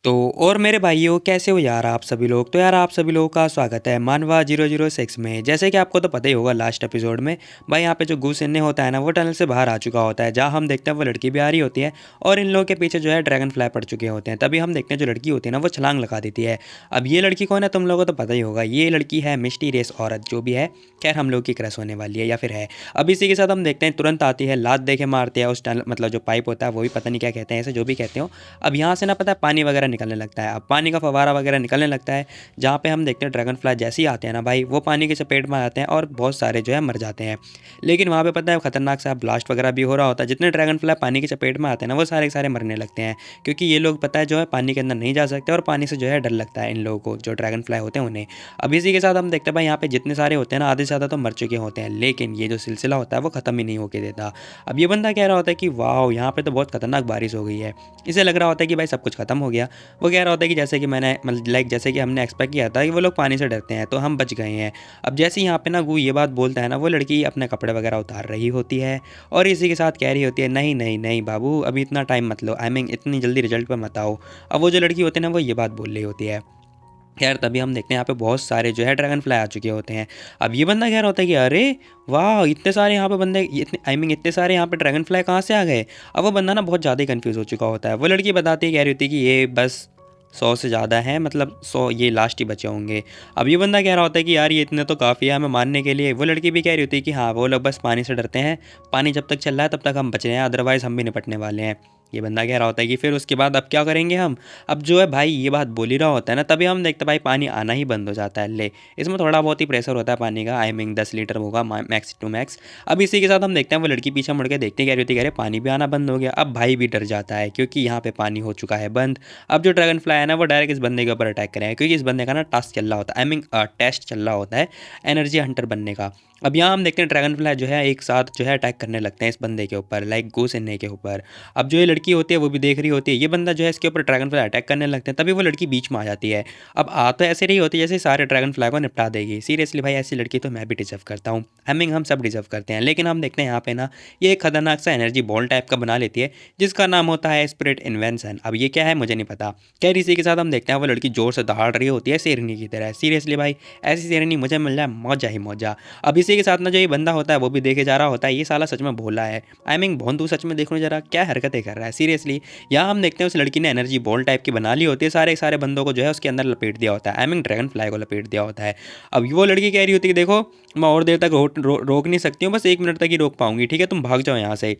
तो और मेरे भाइयों कैसे हो यार आप सभी लोग। तो यार आप सभी लोगों का स्वागत है मानवा 006 में। जैसे कि आपको तो पता ही होगा लास्ट एपिसोड में भाई यहाँ पे जो घूस इन्ने होता है ना वो टनल से बाहर आ चुका होता है, जहाँ हम देखते हैं वो लड़की भी आ रही होती है और इन लोगों के पीछे जो है ड्रैगन फ्लाई पड़ चुके होते हैं। तभी हम देखते हैं जो लड़की होती है ना वो छलांग लगा देती है। अब ये लड़की कौन है तुम लोगों को तो पता ही होगा, ये लड़की है मिस्टीरियस औरत जो भी है। खैर हम लोग की क्रश होने वाली है या फिर है। अब इसी के साथ हम देखते हैं तुरंत आती है, लात देके मारती है उस टनल मतलब जो पाइप होता है वो भी पता नहीं क्या कहते हैं, ऐसे जो भी कहते हो। अब यहाँ से ना पता है पानी वगैरह निकलने लगता है। अब पानी का फवारा वगैरह निकलने लगता है, जहाँ पे हम देखते हैं ड्रैगन फ्लाई जैसे ही आते हैं ना भाई वो पानी के चपेट में आते हैं और बहुत सारे जो है मर जाते हैं। लेकिन वहाँ पे पता है खतरनाक सा ब्लास्ट वगैरह भी हो रहा होता है। जितने ड्रैगन फ्लाई पानी के चपेट में आते हैं ना वो सारे के सारे मरने लगते हैं, क्योंकि ये लोग पता है जो है पानी के अंदर नहीं जा सकते और पानी से जो है डर लगता है इन लोगों को जो ड्रैगन फ्लाई होते हैं उन्हें। अब इसी के साथ हम देखते हैं भाई यहाँ पे जितने सारे होते हैं ना आधे से ज़्यादा तो मर चुके होते हैं, लेकिन ये जो सिलसिला होता है वो ख़त्म ही नहीं होके देता। अब ये बंदा कह रहा होता है कि वाह यहाँ पे तो बहुत खतरनाक बारिश हो गई है। इसे लग रहा होता है कि भाई सब कुछ खत्म हो गया। वो कह रहा होता है कि जैसे कि मैंने मतलब लाइक जैसे कि हमने एक्सपेक्ट किया था कि वो लोग पानी से डरते हैं तो हम बच गए हैं। अब जैसे ही यहाँ पे ना गू ये बात बोलता है ना वो लड़की अपने कपड़े वगैरह उतार रही होती है और इसी के साथ कह रही होती है नहीं नहीं नहीं बाबू अभी इतना टाइम मत लो, आई मीन इतनी जल्दी रिजल्ट पर मत आओ। अब वो जो लड़की होती है ना वो ये बात बोल रही होती है। खैर तभी हम देखते हैं यहाँ पे बहुत सारे जो है ड्रैगन फ्लाई आ चुके होते हैं। अब ये बंदा कह रहा होता है कि अरे वाह इतने सारे यहाँ पे बंदे, इतने आई मीन इतने सारे यहाँ पे ड्रैगन फ्लाई कहाँ से आ गए। अब वो बंदा ना बहुत ज़्यादा ही कन्फ्यूज़ हो चुका होता है। वो लड़की बताती है, कह रही होती है कि ये बस 100 से ज़्यादा है, मतलब 100 ये लास्ट ही बचे होंगे। अब ये बंदा कह रहा होता है कि यार ये इतने तो काफ़ी है हमें मारने के लिए। वो लड़की भी कह रही होती है कि हाँ वो लोग बस पानी से डरते हैं, पानी जब तक चल रहा है तब तक हम बच रहे हैं, अदरवाइज़ हम भी निपटने वाले हैं। ये बंदा कह रहा होता है कि फिर उसके बाद अब क्या करेंगे हम। अब जो है भाई ये बात बोल ही रहा होता है ना तभी हम देखते हैं भाई पानी आना ही बंद हो जाता है। ले इसमें थोड़ा बहुत ही प्रेशर होता है पानी का, आई मीन 10 लीटर होगा मैक्स टू मैक्स। अब इसी के साथ हम देखते हैं वो लड़की पीछे मुड़ के देखते हैं, कह रही होती है अरे पानी भी आना बंद हो गया। अब भाई भी डर जाता है क्योंकि यहाँ पे पानी हो चुका है बंद। अब जो ड्रैगन फ्लाई है ना वो डायरेक्ट इस बंदे के ऊपर अटैक करेंगे, क्योंकि इस बंदे का ना टास्क चल रहा होता है, आई मीन टेस्ट चल रहा होता है एनर्जी हंटर बनने का। अब यहाँ हम देखते हैं ड्रैगन फ्लाई जो है एक साथ जो है अटैक करने लगते हैं इस बंदे के ऊपर, लाइक घूस इन्ने के ऊपर। अब जो ये लड़की होती है वो भी देख रही होती है, ये बंदा जो है इसके ऊपर ड्रैगन फ्लाई अटैक करने लगते हैं, तभी वो लड़की बीच में आ जाती है। अब आ तो ऐसे रही होती है जैसे सारे ड्रैगन फ्लाई को निपटा देगी। सीरियसली भाई ऐसी लड़की तो मैं भी डिजर्व करता हूँ, आई मीन हम सब डिजर्व करते हैं। लेकिन हम देखते हैं यहाँ पे ना ये एक खतरनाक सा एनर्जी बॉल टाइप का बना लेती है जिसका नाम होता है स्पिरिट इन्वेंशन। अब ये क्या है मुझे नहीं पता। खैर इसी के साथ हम देखते हैं वो लड़की जोर से दहाड़ रही होती है शेरनी की तरह। सीरियसली भाई ऐसी शेरनी मुझे मिल जाए मौजा ही मौजा। अब इसी के साथ ना जो ये बंदा होता है वो भी देखे जा रहा होता है, ये साला सच में भोला है, आई मीन भोंदू सच में देखो जरा क्या हरकतें कर रहा है। सीरियसली यहाँ हम देखते हैं उस लड़की ने एनर्जी बॉल टाइप की बना ली होती है, सारे सारे बंदों को जो है उसके अंदर लपेट दिया होता है, आई मीन ड्रैगन फ्लाई को लपेट दिया होता है। अब वो लड़की कह रही होती है कि देखो मैं और देर तक रोक नहीं सकती हूँ, बस 1 मिनट तक ही रोक पाऊंगी, ठीक है तुम भाग जाओ यहाँ से।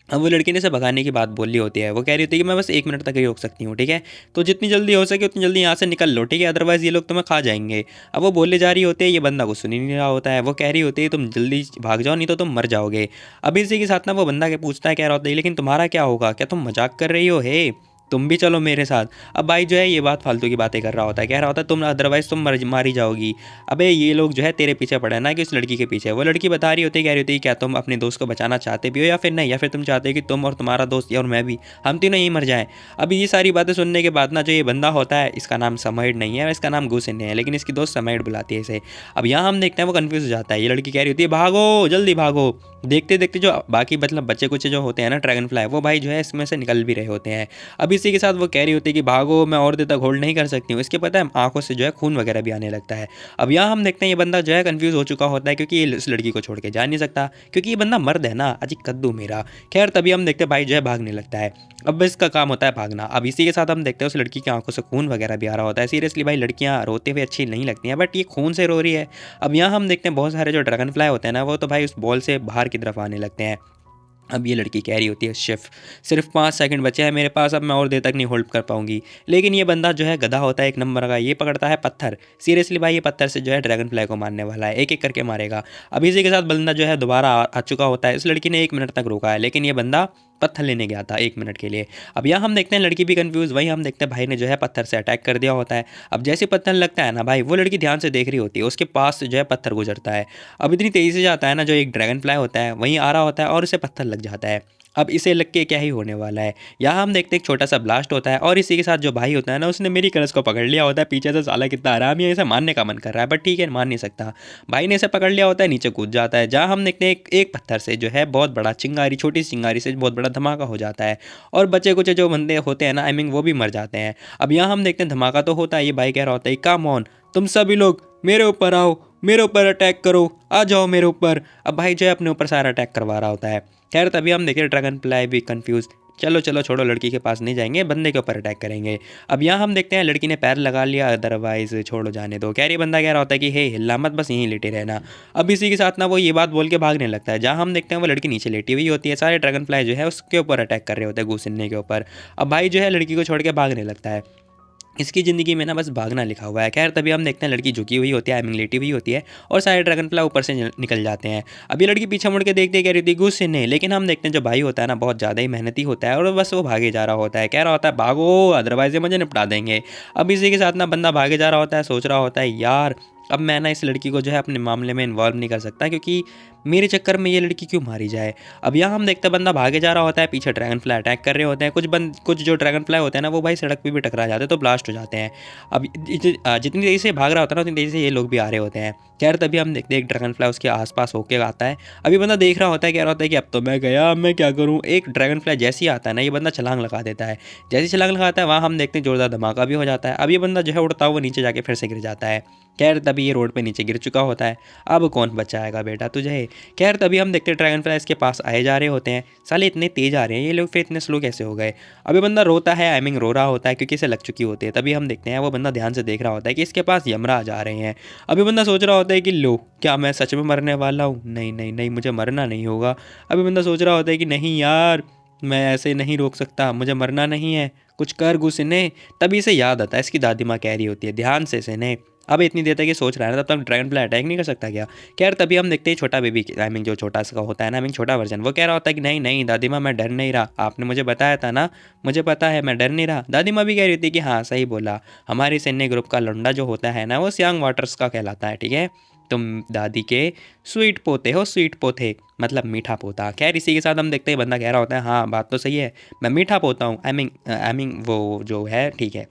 अब वो लड़की ने से भगाने की बात बोली होती है, वो कह रही होती है कि मैं बस 1 मिनट तक ही रोक सकती हूँ, ठीक है तो जितनी जल्दी हो सके उतनी जल्दी यहाँ से निकल लो, ठीक है अदरवाइज़ ये लोग तुम्हें खा जाएंगे। अब वो बोले जा रही होती है, ये बंदा कुछ सुन ही नहीं रहा होता है। वो कह रही होती है तुम जल्दी भाग जाओ नहीं तो तुम मर जाओगे। अब इसी के साथ ना वो बंदा के पूछता है, कह रहा होता है लेकिन तुम्हारा क्या होगा, क्या तुम मजाक कर रही हो, हे तुम भी चलो मेरे साथ। अब भाई जो है ये बात फालतू की बातें कर रहा होता है, कह रहा होता है तुम अदरवाइज तुम मारी जाओगी। अबे ये लोग जो है तेरे पीछे पड़े ना कि उस लड़की के पीछे। वो लड़की बता रही होती है, कह रही होती है क्या तुम अपने दोस्त को बचाना चाहते भी हो या फिर नहीं, या फिर तुम चाहते हो कि तुम और तुम्हारा दोस्त और मैं भी हम तीनों यहीं मर जाएं। अब ये सारी बातें सुनने के बाद ना जो ये बंदा होता है, इसका नाम समैड नहीं है, इसका नाम गुसिन है, लेकिन इसकी दोस्त समैड बुलाती है इसे। अब यहाँ हम देखते हैं वो कन्फ्यूज हो जाता है, ये लड़की कह रही होती है भागो जल्दी भागो। देखते देखते जो बाकी मतलब बच्चे कुछ जो होते हैं ना ड्रैगन फ्लाई, वो भाई जो है इसमें से निकल भी रहे होते हैं। अब इसी के साथ वो कह रही होती है कि भागो मैं और देर तक होल्ड नहीं कर सकती हूँ। इसके पता है आंखों से जो है खून वगैरह भी आने लगता है। अब यहाँ हम देखते हैं ये बंदा जो है कंफ्यूज हो चुका होता है, क्योंकि ये इस लड़की को छोड़ के जा नहीं सकता, क्योंकि ये बंदा मर्द है ना, अजी कद्दू मेरा। खैर तभी हम देखते हैं भाई जो है भागने लगता है। अब इसका काम होता है भागना। अब इसी के साथ हम देखते हैं उस लड़की की आंखों से खून वगैरह भी आ रहा होता है। सीरियसली भाई लड़कियाँ रोते हुए अच्छी नहीं लगती हैं, बट ये खून से रो रही है। अब यहाँ हम देखते हैं बहुत सारे जो ड्रैगन फ्लाई होते हैं ना वो तो भाई उस बॉल से बाहर की तरफ आने लगते हैं। अब ये लड़की कह रही होती है शेफ सिर्फ 5 सेकंड बचे हैं मेरे पास, अब मैं और देर तक नहीं होल्ड कर पाऊंगी। लेकिन ये बंदा जो है गधा होता है एक नंबर का, ये पकड़ता है पत्थर। सीरियसली भाई ये पत्थर से जो है ड्रैगन फ्लाई को मारने वाला है, एक एक करके मारेगा। अब इसी के साथ बंदा जो है दोबारा आ चुका होता है। इस लड़की ने 1 मिनट तक रोका है, लेकिन ये बंदा पत्थर लेने गया था 1 मिनट के लिए। अब यहाँ हम देखते हैं लड़की भी कंफ्यूज, वहीं हम देखते हैं भाई ने जो है पत्थर से अटैक कर दिया होता है। अब जैसे पत्थर लगता है ना भाई, वो लड़की ध्यान से देख रही होती है, उसके पास से जो है पत्थर गुजरता है। अब इतनी तेज़ी से जाता है ना, जो एक ड्रैगन फ्लाई होता है वहीं आ रहा होता है और उसे पत्थर लग जाता है। अब इसे लग के क्या ही होने वाला है। यहाँ हम देखते हैं एक छोटा सा ब्लास्ट होता है और इसी के साथ जो भाई होता है ना उसने मेरी कलश को पकड़ लिया होता है पीछे से। साला कितना आराम है, इसे मारने का मन कर रहा है बट ठीक है मार नहीं सकता। भाई ने इसे पकड़ लिया होता है, नीचे कूद जाता है जहाँ हम देखते हैं एक पत्थर से जो है बहुत बड़ा चिंगारी, छोटी सी चिंगारी से बहुत बड़ा धमाका हो जाता है और बचे कुछ जो बंदे होते हैं ना आई मीन वो भी मर जाते हैं। अब यहाँ हम देखते हैं धमाका तो होता है, ये भाई कह रहा होता है कम ऑन तुम सभी लोग मेरे ऊपर आओ, मेरे ऊपर अटैक करो, आ जाओ मेरे ऊपर। अब भाई जो है अपने ऊपर सारा अटैक करवा रहा होता है। खैर तभी हम देखिए ड्रैगन फ्लाई भी कंफ्यूज, चलो चलो छोड़ो लड़की के पास नहीं जाएंगे, बंदे के ऊपर अटैक करेंगे। अब यहाँ हम देखते हैं लड़की ने पैर लगा लिया, अदरवाइज छोड़ो जाने दो। कह रही बंदा कह रहा होता है कि हे हिल्ला मत, बस यहीं लेटे रहना। अब इसी के साथ ना वो ये बात बोल के भागने लगता है जहाँ हम देखते हैं वो लड़की नीचे लेटी हुई होती है, सारे ड्रैगन फ्लाई जो है उसके ऊपर अटैक कर रहे होते हैं घुसने के ऊपर। अब भाई जो है लड़की को छोड़ के भागने लगता है, इसकी ज़िंदगी में ना बस भागना लिखा हुआ है। खैर तभी हम देखते हैं लड़की झुकी हुई होती है, आई मीन लेटी हुई होती है और सारे ड्रैगन फ्लाई ऊपर से निकल जाते हैं। अभी लड़की पीछे मुड़ के देखते कह रही थी गुस्से नहीं, लेकिन हम देखते हैं जो भाई होता है ना बहुत ज़्यादा ही मेहनती होता है और बस वो भागे जा रहा होता है, कह रहा होता है भागो अदरवाइज ये मुझे निपटा देंगे। अब इसी के साथ ना बंदा भागे जा रहा होता है, सोच रहा होता है यार अब मैं ना इस लड़की को जो है अपने मामले में इन्वॉल्व नहीं कर सकता क्योंकि मेरे चक्कर में ये लड़की क्यों मारी जाए। अब यहाँ हम देखते हैं बंदा भागे जा रहा होता है, पीछे ड्रैगन फ्लाई अटैक कर रहे होते हैं। कुछ जो ड्रैगन फ्लाई होते हैं ना वो भाई सड़क पे भी टकरा जाते हैं तो ब्लास्ट हो जाते हैं। अब जितनी तेज़ी से भाग रहा होता है ना उतनी तेज़ी से ये लोग भी आ रहे होते हैं। खैर तभी हम देखते हैं एक ड्रैगन फ्लाई उसके आसपास होके आता है। अभी बंदा देख रहा होता है, कह रहा होता है कि अब तो मैं गया, अब मैं क्या करूँ। एक ड्रैगन फ्लाई जैसे ही आता है ना ये बंदा छलांग लगा देता है, जैसे छलांग लगाता है वहाँ हम देखते हैं जोरदार धमाका भी हो जाता है। अब ये बंदा जो है उड़ता हुआ नीचे जाके फिर से गिर जाता है। खैर तभी ये रोड पे नीचे गिर चुका होता है, अब कौन बचाएगा बेटा तुझे। खैर तभी हम देखते हैं ड्रैगन फ्लाई इसके पास आए जा रहे होते हैं, साले इतने तेज आ रहे हैं ये लोग, फिर इतने स्लो कैसे हो गए। अभी बंदा रोता है, आई मीन रो रहा होता है क्योंकि इसे लग चुकी होती है। तभी हम देखते हैं वो बंदा ध्यान से देख रहा होता है कि इसके पास यमराज आ रहे हैं। अभी बंदा सोच रहा होता है कि लो क्या मैं सच में मरने वाला हूँ, नहीं नहीं नहीं मुझे मरना नहीं होगा। अभी बंदा सोच रहा होता है कि नहीं यार मैं ऐसे नहीं रोक सकता, मुझे मरना नहीं है, कुछ कर गुस्से। तभी इसे याद आता है इसकी दादी माँ कह रही होती है ध्यान से इसे ने। अब इतनी देर तक ये सोच रहा है ना तब तक ड्रैगन फ्लाई अटैक नहीं कर सकता क्या। खैर तभी हम देखते हैं छोटा बेबी आई मीन जो छोटा सा होता है ना आई मीन छोटा वर्जन, वो कह रहा होता है कि नहीं नहीं दादी माँ मैं डर नहीं रहा, आपने मुझे बताया था ना, मुझे पता है मैं डर नहीं रहा। दादी माँ भी कह रही थी कि हाँ सही बोला, हमारे सैन्य ग्रुप का लौंडा जो होता है ना वो सियांग वाटर्स का कहलाता है, ठीक है तुम दादी के स्वीट पोते हो, स्वीट पोते मतलब मीठा पोता। खैर इसी के साथ हम देखते हैं बंदा कह रहा होता है हाँ बात तो सही है मैं मीठा पोता हूँ, आई मीन वो जो है ठीक है।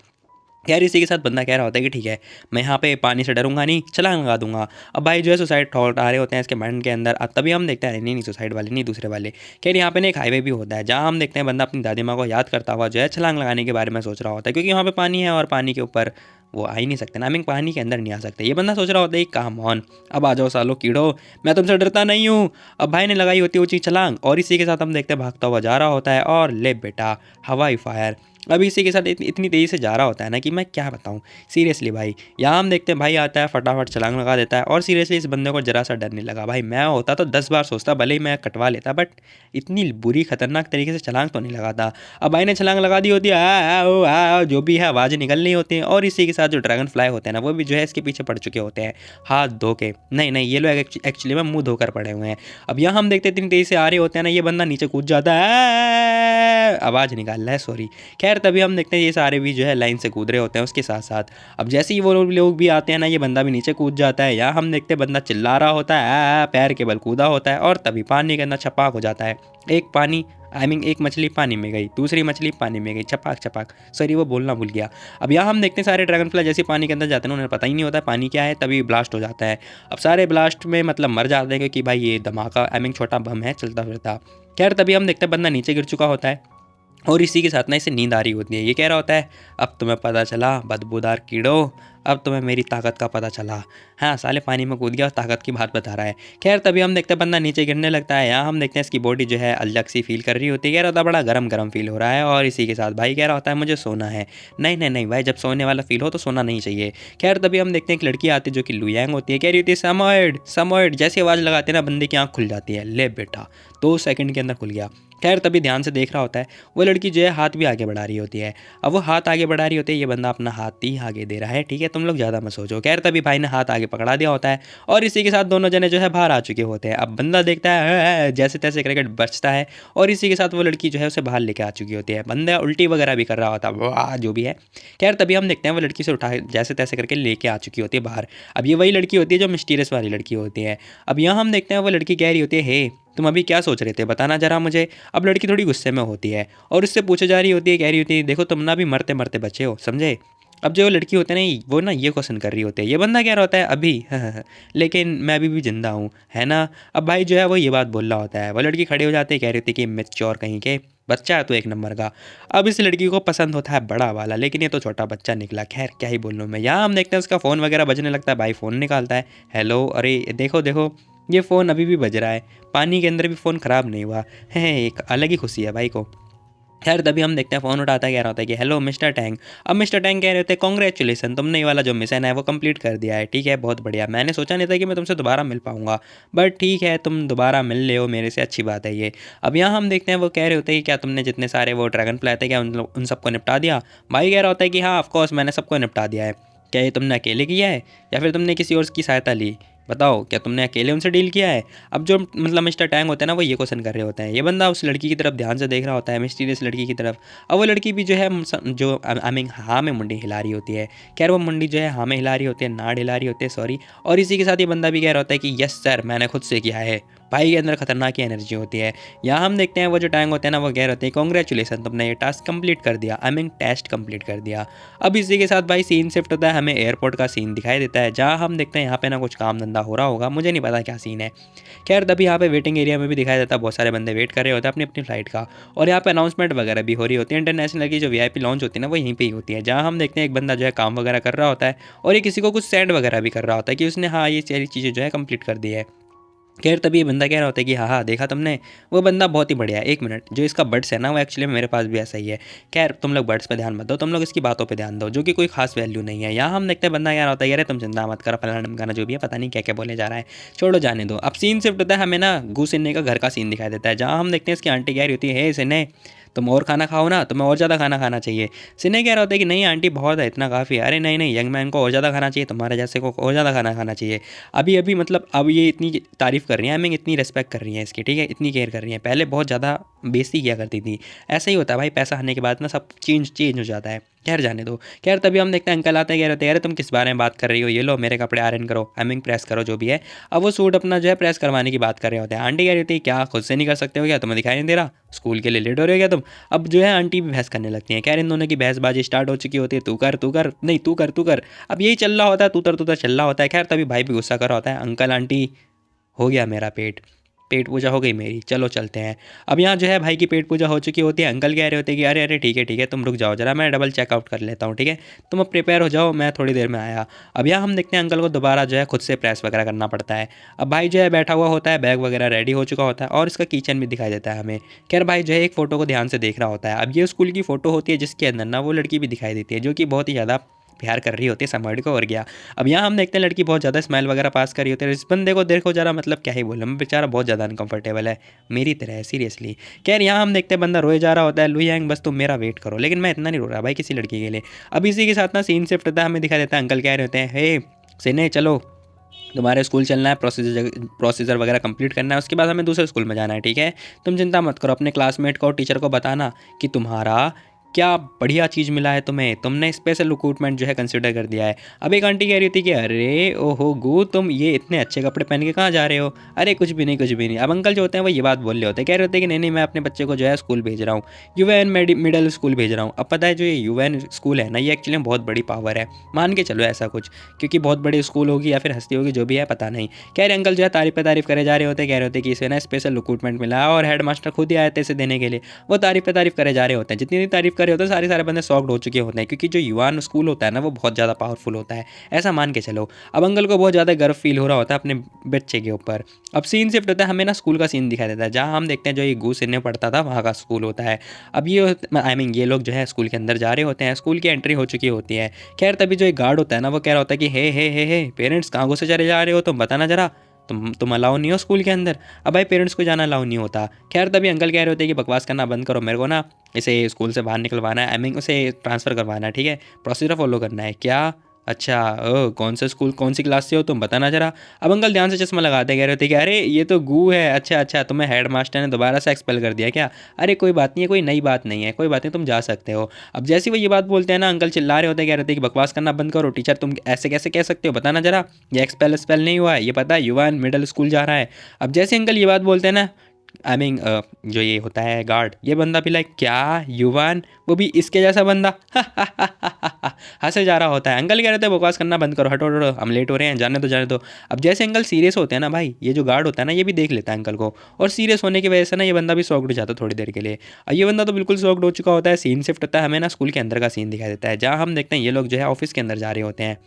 खैर इसी के साथ बंदा कह रहा होता है कि ठीक है मैं यहाँ पे पानी से डरूंगा नहीं, छलांग लगा दूंगा। अब भाई जो है सुसाइड थॉट आ रहे होते हैं इसके माइंड के अंदर। अब तभी हम देखते हैं नहीं नहीं सुसाइड वाले नहीं दूसरे वाले। खैर यहाँ पे ना एक हाईवे भी होता है जहाँ हम देखते हैं बंदा अपनी दादी माँ को याद करता हुआ जो है छलांग लगाने के बारे में सोच रहा होता है, क्योंकि वहाँ पे पानी है और पानी के ऊपर वो आ ही नहीं सकते ना, आई मीन पानी के अंदर नहीं आ सकते। ये बंदा सोच रहा होता है काम ऑन अब आ जाओ सालो कीड़ो, मैं तुमसे डरता नहीं हूँ। अब भाई ने लगाई होती है ऊँची छलांग और इसी के साथ हम देखते हैं भागता हुआ जा रहा होता है और ले बेटा हवाई फायर। अब इसी के साथ इतनी तेज़ी से जा रहा होता है ना कि मैं क्या बताऊँ सीरियसली भाई। यहाँ हम देखते हैं भाई आता है फटाफट छलांग लगा देता है और सीरियसली इस बंदे को जरा सा डर नहीं लगा। भाई मैं होता तो 10 बार सोचता, भले ही मैं कटवा लेता बट इतनी बुरी खतरनाक तरीके से छलांग तो नहीं लगाता। अब भाई ने छलांग लगा दी होती है जो भी है आवाज़ निकलनी होती है और इसी के साथ जो ड्रैगन फ्लाई होते हैं ना वो भी जो है इसके पीछे पड़ चुके होते हैं हाथ धो के। नहीं नहीं ये लोग एक्चुअली में मुँह धोकर पड़े हुए हैं। अब यहाँ हम देखते हैं इतनी तेज़ी से आ रहे होते हैं ना, ये बंदा नीचे कूद जाता है, आवाज़ निकाल रहा है सॉरी। खैर तभी हम देखते हैं ये सारे भी जो है लाइन से कूद रहे होते हैं उसके साथ साथ। अब जैसे ही वो लोग भी आते हैं ना ये बंदा भी नीचे कूद जाता है। यहाँ हम देखते हैं बंदा चिल्ला रहा होता है पैर के बल कूदा होता है और तभी पानी के अंदर छपाक हो जाता है। एक मछली पानी में गई, दूसरी मछली पानी में गई, छपाक छपाक, सॉरी वो बोलना भूल गया। अब यहाँ हम देखते हैं सारे ड्रैगन फ्लाई जैसे पानी के अंदर जाते हैं उन्हें पता ही नहीं होता पानी क्या है, तभी ब्लास्ट हो जाता है। अब सारे ब्लास्ट में मतलब मर जाते हैं क्योंकि भाई ये धमाका छोटा बम है चलता फिरता। खैर तभी हम देखते हैं बंदा नीचे गिर चुका होता है और इसी के साथ ना इसे नींद आ रही होती है। ये कह रहा होता है अब तुम्हें पता चला बदबूदार कीड़ो, अब तुम्हें मेरी ताकत का पता चला। हाँ साले पानी में कूद गया और ताकत की बात बता रहा है। खैर तभी हम देखते हैं बंदा नीचे गिरने लगता है। यहाँ हम देखते हैं इसकी बॉडी जो है अलग सी फील कर रही होती है, कह रहा होता है बड़ा गरम गरम फील हो रहा है और इसी के साथ भाई कह रहा होता है मुझे सोना है। नहीं नहीं नहीं भाई जब सोने वाला फील हो तो सोना नहीं चाहिए। खैर तभी हम देखते हैं एक लड़की आती है जो कि लुयांग होती है, कह रही होती है समोइड समोइड, जैसी आवाज़ लगाते हैं ना बंदे की आँख खुल जाती है। ले बेटा 2 सेकंड के अंदर खुल गया। खैर तभी ध्यान से देख रहा होता है वो लड़की जो है हाथ भी आगे बढ़ा रही होती है। अब वो हाथ आगे बढ़ा रही होती है, ये बंदा अपना हाथ ही आगे दे रहा है, ठीक है तुम लोग ज़्यादा मत सोचो। खैर तभी भाई ने हाथ आगे पकड़ा दिया होता है और इसी के साथ दोनों जने जो है बाहर आ चुके होते हैं। अब बंदा देखता है जैसे तैसे करके बचता है और इसी के साथ वो लड़की जो है उसे बाहर लेके आ चुकी होती है। बंदा उल्टी वगैरह भी कर रहा होता है वाह जो भी है। खैर तभी हम देखते हैं वो लड़की से उठा जैसे तैसे करके लेके आ चुकी होती है बाहर। अब ये वही लड़की होती है जो मिस्टीरियस वाली लड़की होती है। अब यहाँ हम देखते हैं वो लड़की कह रही होती है हे तुम अभी क्या सोच रहे थे, बताना ज़रा मुझे। अब लड़की थोड़ी गुस्से में होती है और उससे पूछे जा रही होती है, कह रही होती है देखो तुम ना अभी मरते मरते बचे हो, समझे। अब जो लड़की होती है ना वो ना ये क्वेश्चन कर रही होती है, ये बंदा कह रहा होता है अभी लेकिन मैं अभी भी जिंदा हूँ, है ना। अब भाई जो है वो ये बात बोल रहा होता है, वो लड़की खड़ी हो जाती है, कह रही होती है कि मैच्योर कहीं के बच्चा है तो एक नंबर का। अब इस लड़की को पसंद होता है बड़ा वाला, लेकिन ये तो छोटा बच्चा निकला। खैर क्या ही बोलूँ मैं। यहाँ हम देखते हैं उसका फ़ोन वगैरह बजने लगता है, भाई फ़ोन निकालता है, हेलो अरे देखो देखो ये फ़ोन अभी भी बज रहा है, पानी के अंदर भी फ़ोन ख़राब नहीं हुआ है, एक अलग ही खुशी है भाई को। खैर तभी हम देखते हैं फ़ोन उठाता है, कह रहा होता है कि हेलो मिस्टर टैंक। अब मिस्टर टैंक कह रहे होते हैं कॉन्ग्रेचुलेसन, तुमने ये वाला जो मिशन है वो कंप्लीट कर दिया है, ठीक है बहुत बढ़िया। मैंने सोचा नहीं था कि मैं तुमसे दोबारा मिल पाऊंगा, बट ठीक है तुम दोबारा मिल रहे हो मेरे से, अच्छी बात है ये। अब यहाँ हम देखते हैं वो कह रहे होते हैं कि क्या तुमने जितने सारे वो ड्रैगन फ्लाई थे क्या उन सबको निपटा दिया। भाई कह रहा होता है कि हाँ ऑफकोर्स मैंने सबको निपटा दिया है। क्या ये तुमने अकेले किया है या फिर तुमने किसी और की सहायता ली, बताओ क्या तुमने अकेले उनसे डील किया है। अब जो मतलब मिस्टर टैंग होते हैं ना वो ये क्वेश्चन कर रहे होते हैं, ये बंदा उस लड़की की तरफ ध्यान से देख रहा होता है, मिस्टीरियस लड़की की तरफ। अब वो लड़की भी जो है जो आई मीन हाँ में मुंडी हिला रही होती है। खैर वो मुंडी जो है हाँ में हिला रही होती है, नाड़ हिला रही होती है सॉरी। और इसी के साथ ये बंदा भी कह रहा होता है कि यस सर मैंने खुद से किया है। भाई के अंदर खतरनाक ही एनर्जी होती है। यहाँ हम देखते हैं वो जो टैंग होते हैं ना वो कह रहे होते हैं कॉन्ग्रेचुलेसन तुमने ये टास्क कंप्लीट कर दिया, आई मीन टेस्ट कंप्लीट कर दिया। अब इसी के साथ भाई सीन शिफ्ट होता है, हमें एयरपोर्ट का सीन दिखाई देता है, जहाँ हम देखते हैं यहाँ पे ना कुछ काम धंधा हो रहा होगा, मुझे नहीं पता क्या सीन है। खैर तभी यहाँ पे वेटिंग एरिया में भी दिखाया जाता है, बहुत सारे बंदे वेट कर रहे होते हैं अपनी अपनी फ्लाइट का। और यहाँ पे अनाउंसमेंट वगैरह भी हो रही होती है, इंटरनेशनल की जो वीआईपी लॉन्च होती है ना वो यहीं पे ही होती है, जहाँ हम देखते हैं एक बंदा जो है काम वगैरह कर रहा होता है और ये किसी को कुछ सेंड वगैरह भी कर रहा होता है कि उसने हाँ ये सारी चीज़ें जो है कंप्लीट कर दी है। खैर तभी ये बंदा कह रहा होता है कि हाँ हाँ देखा तुमने, वो बंदा बहुत ही बढ़िया है। एक मिनट, जो इसका बर्ड्स है ना वो एक्चुअली मेरे पास भी ऐसा ही है। खैर तुम लोग बर्ड्स पे ध्यान मत दो, तुम लोग इसकी बातों पे ध्यान दो जो कि कोई खास वैल्यू नहीं है। यहाँ हम देखते हैं बंदा कह रहा होता है यार तुम चिंता मत करो, फलाना ढमकाना जो भी है पता नहीं क्या क्या बोले जा रहा है, छोड़ो जाने दो। अब सीन शिफ्ट होता है, हमें ना घूस इन्ने का घर का सीन दिखाई देता है, जहाँ हम देखते हैं इसकी आंटी कह रही होती है हे सिन्ने तुम और खाना खाओ ना, तुम्हें और ज़्यादा खाना खाना चाहिए। सिन्ने कह रहा होता है कि नहीं आंटी बहुत है इतना काफ़ी है। अरे नहीं नहीं यंग मैन को और ज़्यादा खाना चाहिए, तुम्हारे जैसे को और ज़्यादा खाना खाना चाहिए। अभी अभी मतलब अब ये इतनी तारीफ़ कर रही हैं, हमें इतनी रिस्पेक्ट कर रही हैं इसकी, ठीक है इतनी केयर कर रही हैं, पहले बहुत ज़्यादा बेइज्जती किया करती थी। ऐसा ही होता है भाई, पैसा आने के बाद ना सब चेंज हो जाता है। खैर जाने दो। खैर तभी हम देखते हैं अंकल आते हैं, कह रहे हैं अरे तुम किस बारे में बात कर रही हो, ये लो मेरे कपड़े आयरन करो, आई मीन प्रेस करो जो भी है। अब वो सूट अपना जो है प्रेस करवाने की बात कर रहे होते हैं। आंटी कह रही थी क्या खुद से नहीं कर सकते हो क्या, तुम्हें दिखाई नहीं दे रहा स्कूल के लिए लेट हो रहे हो क्या तुम। अब जो है आंटी भी बहस करने लगती हैं, खैर इन दोनों की बहसबाजी स्टार्ट हो चुकी होती है, तू कर नहीं तू कर। अब यही चल रहा होता है, तू तर चल रहा होता है। खैर तभी भाई भी गुस्सा कर रहा होता है, अंकल आंटी हो गया मेरा पेट, पेट पूजा हो गई मेरी, चलो चलते हैं। अब यहाँ जो है भाई की पेट पूजा हो चुकी होती है, अंकल कह रहे होते हैं कि अरे अरे ठीक है तुम रुक जाओ जरा, मैं डबल चेकआउट कर लेता हूँ, ठीक है तुम अब प्रिपेयर हो जाओ मैं थोड़ी देर में आया। अब यहाँ हम देखते हैं अंकल को दोबारा जो है खुद से प्रेस वगैरह करना पड़ता है। अब भाई जो है बैठा हुआ होता है, बैग वगैरह रेडी हो चुका होता है और इसका किचन भी दिखाई देता है हमें। खैर भाई जो है एक फ़ोटो को ध्यान से देख रहा होता है, अब ये स्कूल की फ़ोटो होती है जिसके अंदर ना वो लड़की भी दिखाई देती है जो कि बहुत ही ज़्यादा प्यार कर रही होती है समझ को और गया। अब यहाँ हम देखते हैं लड़की बहुत ज़्यादा स्माइल वगैरह पास कर रही होती है, इस बंदे को देखो जरा मतलब क्या ही बोलूँ मैं, बेचारा बहुत ज़्यादा अनकंफर्टेबल है मेरी तरह है सीरियसली। खैर यहाँ हम देखते हैं बंदा रोए जा रहा होता है, लुयांग बस तुम मेरा वेट करो, लेकिन मैं इतना नहीं रो रहा भाई किसी लड़की के लिए। अब इसी के साथ ना सीन शिफ्ट होता है, हमें दिखा देता है अंकल कह रहे होते हैं हे सिने चलो तुम्हारे स्कूल चलना है, प्रोसीजर वगैरह कंप्लीट करना है, उसके बाद हमें दूसरे स्कूल में जाना है, ठीक है तुम चिंता मत करो, अपने क्लासमेट को और टीचर को बताना कि तुम्हारा क्या बढ़िया चीज़ मिला है तुम्हें, तुमने स्पेशल रिक्रूटमेंट जो है कंसिडर कर दिया है। अब एक आंटी कह रही थी कि अरे ओहो गु तुम ये इतने अच्छे कपड़े पहन के कहाँ जा रहे हो। अरे कुछ भी नहीं कुछ भी नहीं। अब अंकल जो होते हैं वो ये बात बोल रहे होते हैं, कह रहे होते हैं कि नहीं नहीं मैं अपने बच्चे को जो है स्कूल भेज रहा हूँ, यूएन मिडिल स्कूल भेज रहा हूँ। अब पता है जो ये यूएन स्कूल है ना ये एक्चुअली बहुत बड़ी पावर है, मान के चलो ऐसा कुछ, क्योंकि बहुत बड़ी स्कूल होगी या फिर हस्ती होगी जो भी है पता नहीं। कह रहे अंकल जो है तारीफ करे जा रहे होते हैं, कह रहे होते हैं कि इसे ना स्पेशल रिक्रूटमेंट मिला है और हेड मास्टर खुद ही आए थे इसे देने के लिए। वो तारीफ करे जा रहे होते हैं, जितनी भी तारीफ करे होते हैं सारे बंदे सॉक्ड हो चुके होते हैं, क्योंकि जो युवान स्कूल होता है ना वो बहुत ज़्यादा पावरफुल होता है, ऐसा मान के चलो। अब अंकल को बहुत ज़्यादा गर्व फील हो रहा होता है अपने बच्चे के ऊपर। अब सीन शिफ्ट होता है, हमें ना स्कूल का सीन दिखाई देता है, जहाँ हम देखते हैं जो ये घूस इन्हें पढ़ता था वहाँ का स्कूल होता है। अब ये आई मीन ये लोग जो है स्कूल के अंदर जा रहे होते हैं, स्कूल की एंट्री हो चुकी होती है। खैर तभी जो एक गार्ड होता है ना वो कह रहा होता है कि हे पेरेंट्स कहाँ घुसे चले जा रहे हो, तुम बताना जरा, तुम अलाउ नहीं हो स्कूल के अंदर। अब भाई पेरेंट्स को जाना अलाउ नहीं होता। खैर तभी अंकल कह रहे होते हैं कि बकवास करना बंद करो, मेरे को ना इसे स्कूल से बाहर निकलवाना है, आई मीन उसे ट्रांसफ़र करवाना है, ठीक है प्रोसीजर फॉलो करना है। क्या अच्छा, ओह! कौन सा स्कूल, कौन सी क्लास से हो तुम, बताना ज़रा। अब अंकल ध्यान से चश्मा लगाते कह रहे थे कि अरे ये तो गू है। अच्छा, अच्छा, तुम्हें हेडमास्टर ने दोबारा से एक्सपेल कर दिया क्या? अरे कोई बात नहीं है, कोई नई बात नहीं है, कोई बात नहीं, तुम जा सकते हो। अब जैसे ही वो ये बात बोलते हैं ना, अंकल चिल्ला रहे होते हैं, कह रहे थे कि बकवास करना बंद करो, टीचर तुम ऐसे कैसे कह सकते हो, बताना ज़रा। ये एक्सपेल एक्सपेल नहीं हुआ है, ये पता है युवान मिडल स्कूल जा रहा है। अब जैसे अंकल ये बात बोलते हैं ना, आई मीन जो ये होता है गार्ड, ये बंदा भी लाइक क्या युवान, वो भी इसके जैसा बंदा हंसे जा रहा होता है। अंकल कह रहे थे बकवास करना बंद करो, हटो हटो, हम लेट हो रहे हैं, जाने दो जाने दो। अब जैसे अंकल सीरियस होते हैं ना भाई, ये जो गार्ड होता है ना, ये भी देख लेता है अंकल को, और सीरियस होने की वजह से ना ये बंदा भी शॉक्ड हो जाता है थोड़ी देर के लिए। और ये बंदा तो बिल्कुल शॉक्ड हो चुका होता है। सीन शिफ्ट होता है, हमें ना स्कूल के अंदर का सीन दिखाई देता है, जहाँ हम देखते हैं ये लोग जो है ऑफिस के अंदर जा रहे होते हैं।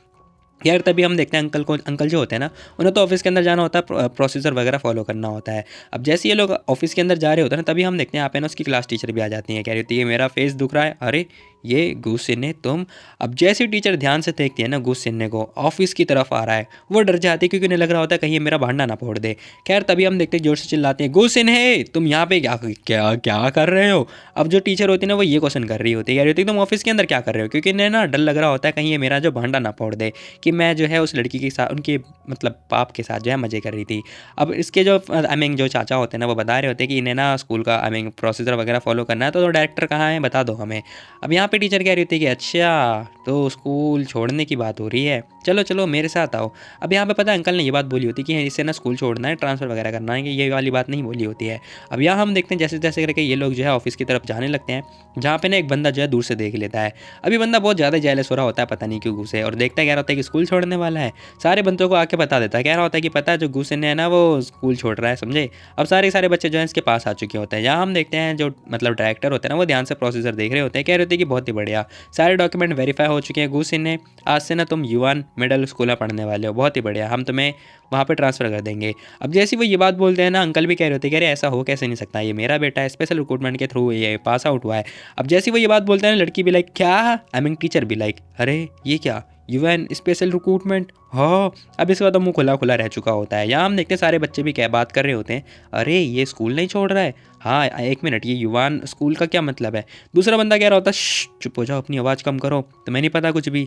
यार तभी हम देखते हैं अंकल को, अंकल जो होते हैं ना, उन्हें तो ऑफिस के अंदर जाना होता है, प्रोसीजर वगैरह फॉलो करना होता है। अब जैसे ये लोग ऑफिस के अंदर जा रहे होते हैं ना, तभी हम देखते हैं यहाँ पे ना उसकी क्लास टीचर भी आ जाती हैं, कह रही होती है मेरा फेस दुख रहा है। अरे ये घूस सिन्ने तुम। अब जैसे टीचर ध्यान से देखती है ना घूस सिन्ने को ऑफिस की तरफ आ रहा है, वो डर जाती है क्योंकि उन्हें लग रहा होता है कहीं ये मेरा भांडा ना फोड़ दे। खैर तभी हम देखते हैं जोर से चिल्लाते हैं, घूस सिन्हे तुम यहाँ पे क्या क्या क्या कर रहे हो। अब जो टीचर होती है ना, वो ये क्वेश्चन कर रही होती है, कह रही होती है तुम ऑफिस के अंदर क्या कर रहे हो, क्योंकि इन्हें ना डर लग रहा होता है कहीं ये मेरा जो भांडा ना फोड़ दे, कि मैं जो है उस लड़की के साथ, उनके मतलब पाप के साथ जो है मज़े कर रही थी। अब इसके जो आई मीन जो चाचा होते हैं ना, वो बता रहे होते हैं कि इन्हें ना स्कूल का आई मीन प्रोसीजर वगैरह फॉलो करना है, तो डायरेक्टर कहाँ है बता दो हमें। अब यहाँ पे टीचर कह रही होती है कि अच्छा तो स्कूल छोड़ने की बात हो रही है, चलो चलो मेरे साथ आओ। अब यहाँ पे पता है अंकल ने ये बात बोली होती है कि इसे ना स्कूल छोड़ना है, ट्रांसफ़र वगैरह करना है, कि ये वाली बात नहीं बोली होती है। अब यहाँ हम देखते हैं जैसे जैसे करके ये लोग जो है ऑफिस की तरफ जाने लगते हैं, जहाँ पे ना एक बंदा जो है दूर से देख लेता है। अभी बंदा बहुत ज़्यादा जेलस हो रहा होता है, पता नहीं क्यों घुसे, और देखता कह रहा होता है कि स्कूल छोड़ने वाला है। सारे बंदों को आके बता देता है, कह रहा होता है कि पता है जो घुसने है ना वो स्कूल छोड़ रहा है, समझे। अब सारे सारे बच्चे जो हैं इसके पास आ चुके होते हैं। यहाँ हम देखते हैं जो मतलब डायरेक्टर होते हैं ना, वो ध्यान से प्रोसीजर देख रहे होते हैं, कह रहे होते हैं कि बहुत ही बढ़िया, सारे डॉक्यूमेंट वेरीफाई हो चुके हैं घुसने, आज से ना तुम युवान मिडिल स्कूल में पढ़ने वाले हो, बहुत ही बढ़िया, हम तुम्हें वहाँ पे ट्रांसफ़र कर देंगे। अब जैसे वो ये बात बोलते हैं ना, अंकल भी कह रहे होते हैं कि अरे ऐसा हो कैसे नहीं सकता, ये मेरा बेटा है, स्पेशल रिक्रूटमेंट के थ्रू ये पास आउट हुआ है। अब जैसे वो ये बात बोलते हैं ना, लड़की भी लाइक क्या, आई मीन टीचर भी लाइक अरे ये क्या यूएन स्पेशल रिक्रूटमेंट, हाँ। अब इसका तो मुंह खुला खुला रह चुका होता है। यहाँ हम देखते हैं सारे बच्चे भी क्या बात कर रहे होते हैं, अरे ये स्कूल नहीं छोड़ रहा है, हाँ एक मिनट, ये युवान स्कूल का क्या मतलब है। दूसरा बंदा कह रहा होता है चुप हो जाओ, अपनी आवाज़ कम करो, तुम्हें नहीं पता कुछ भी।